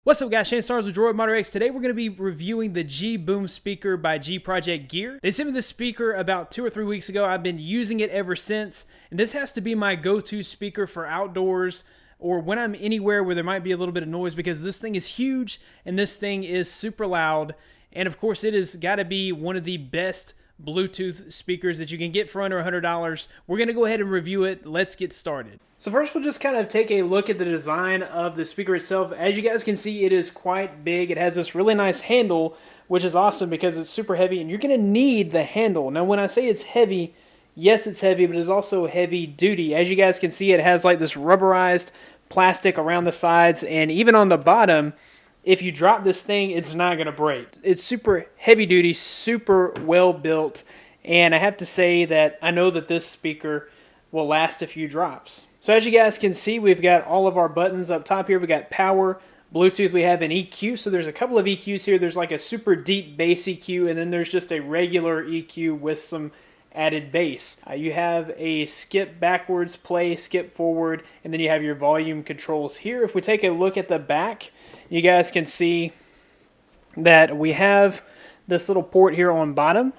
What's up guys, Shane Stars with Droid Modder X. Today we're going to be reviewing the G Boom speaker by G Project Gear. They sent me this speaker about 2 or 3 weeks ago. I've been using it ever since, and this has to be my go-to speaker for outdoors or when I'm anywhere where there might be a little bit of noise, because this thing is huge and this thing is super loud, and of course it has got to be one of the best Bluetooth speakers that you can get for under $100. We're going to go ahead and review it. Let's get started. So first we'll just kind of take a look at the design of the speaker itself. As you guys can see, it is quite big. It has this really nice handle, which is awesome because it's super heavy, and you're going to need the handle. Now when I say it's heavy, yes, it's heavy, but it's also heavy duty. As you guys can see, it has like this rubberized plastic around the sides, and even on the bottom, if you drop this thing, it's not going to break. It's super heavy duty, super well built, and I have to say that I know that this speaker will last a few drops. So as you guys can see, we've got all of our buttons up top here. We've got power, Bluetooth, we have an EQ. So there's a couple of EQs here. There's like a super deep bass EQ, and then there's just a regular EQ with some added bass. You have a skip backwards, play, skip forward, and then you have your volume controls here. If we take a look at the back, you guys can see that we have this little port here on bottom.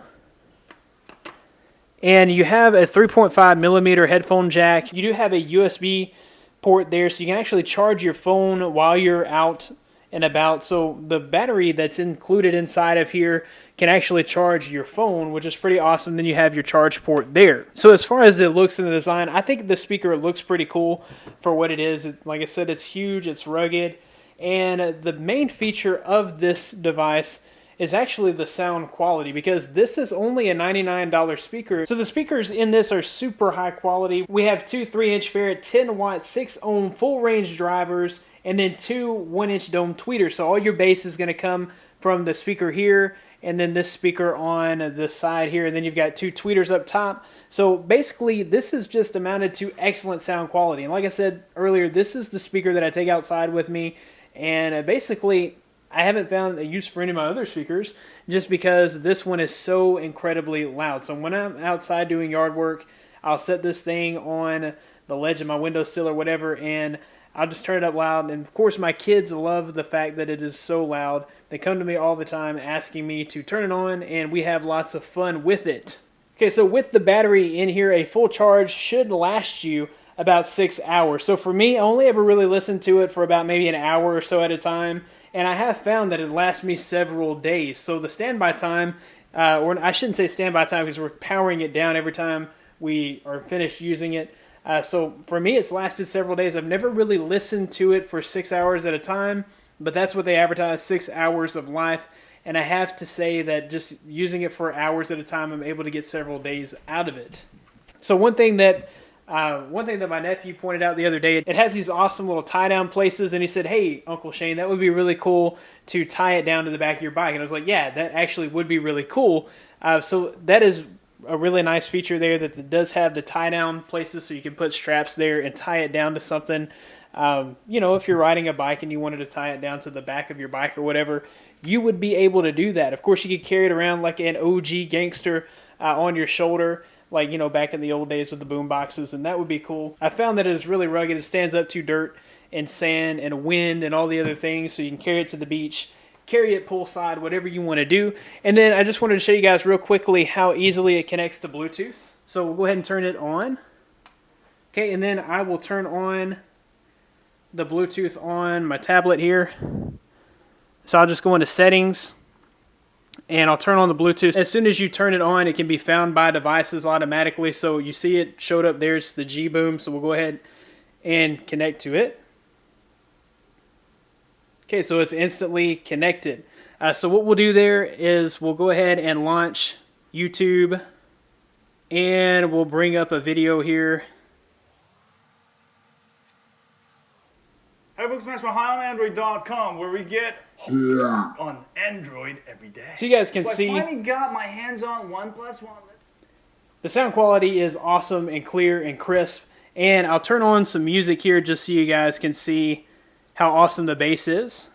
And you have a 3.5 millimeter headphone jack. You do have a USB port there, so you can actually charge your phone while you're out and about. So the battery that's included inside of here can actually charge your phone, which is pretty awesome. Then you have your charge port there. So as far as it looks in the design, I think the speaker looks pretty cool for what it is. Like I said, it's huge, it's rugged. And the main feature of this device is actually the sound quality, because this is only a $99 speaker. So the speakers in this are super high quality. We have two 3-inch Ferret 10-watt 6-ohm full range drivers, and then two 1-inch dome tweeters. So all your bass is going to come from the speaker here, and then this speaker on the side here, and then you've got two tweeters up top. So basically this is just amounted to excellent sound quality. And like I said earlier, this is the speaker that I take outside with me, and basically I haven't found a use for any of my other speakers just because this one is so incredibly loud. So when I'm outside doing yard work, I'll set this thing on the ledge of my windowsill or whatever, and I'll just turn it up loud. And of course my kids love the fact that it is so loud. They come to me all the time asking me to turn it on, and we have lots of fun with it. Okay, so with the battery in here, a full charge should last you about 6 hours. So for me, I only ever really listen to it for about maybe an hour or so at a time. And I have found that it lasts me several days. So the standby time, or I shouldn't say standby time because we're powering it down every time we are finished using it. So for me, it's lasted several days. I've never really listened to it for 6 hours at a time, but that's what they advertise, 6 hours of life. And I have to say that just using it for hours at a time, I'm able to get several days out of it. So one thing that my nephew pointed out the other day, it has these awesome little tie-down places, and he said, "Hey, Uncle Shane, that would be really cool to tie it down to the back of your bike." And I was like, yeah, that actually would be really cool. So that is a really nice feature there, that it does have the tie-down places, so you can put straps there and tie it down to something. You know, if you're riding a bike and you wanted to tie it down to the back of your bike or whatever, you would be able to do that. Of course, you could carry it around like an OG gangster on your shoulder, like, you know, back in the old days with the boom boxes, and that would be cool. I found that it is really rugged. It stands up to dirt and sand and wind and all the other things, so you can carry it to the beach, carry it poolside, whatever you want to do. And then I just wanted to show you guys real quickly how easily it connects to Bluetooth. So we'll go ahead and turn it on. Okay, and then I will turn on the Bluetooth on my tablet here. So I'll just go into settings, and I'll turn on the Bluetooth. As soon as you turn it on, it can be found by devices automatically. So you see it showed up, there's the G Boom. So we'll go ahead and connect to it. Okay, so it's instantly connected. So what we'll do there is we'll go ahead and launch YouTube, and we'll bring up a video here. Hey folks, thanks for HighOnAndroid.com, where we get on Android every day. So you guys can so see, I finally got my hands on OnePlus One. the sound quality is awesome and clear and crisp. And I'll turn on some music here just so you guys can see how awesome the bass is.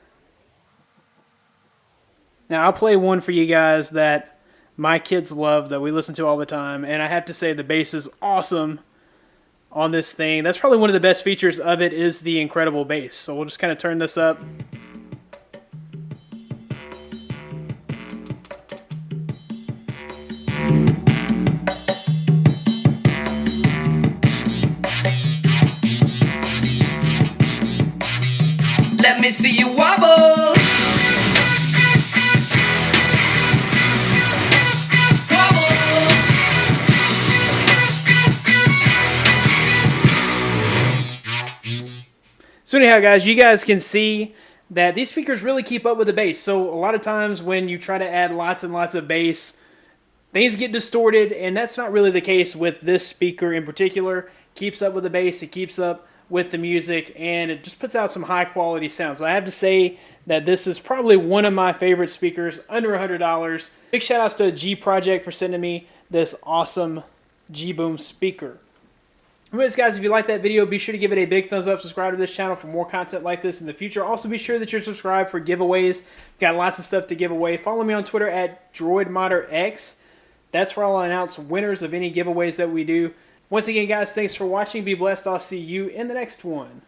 Now I'll play one for you guys that my kids love, that we listen to all the time, and I have to say the bass is awesome on this thing. That's probably one of the best features of it, is the incredible bass. So we'll just kind of turn this up. Let me see you wobble. So anyhow, guys, you guys can see that these speakers really keep up with the bass. So a lot of times when you try to add lots and lots of bass, things get distorted, and that's not really the case with this speaker in particular. Keeps up with the bass, it keeps up with the music, and it just puts out some high quality sounds. So I have to say that this is probably one of my favorite speakers, under $100. Big shout outs to G Project for sending me this awesome G-Boom speaker. Anyways, guys, if you like that video, be sure to give it a big thumbs up. Subscribe to this channel for more content like this in the future. Also, be sure that you're subscribed for giveaways. Got lots of stuff to give away. Follow me on Twitter at DroidModderX. That's where I'll announce winners of any giveaways that we do. Once again, guys, thanks for watching. Be blessed. I'll see you in the next one.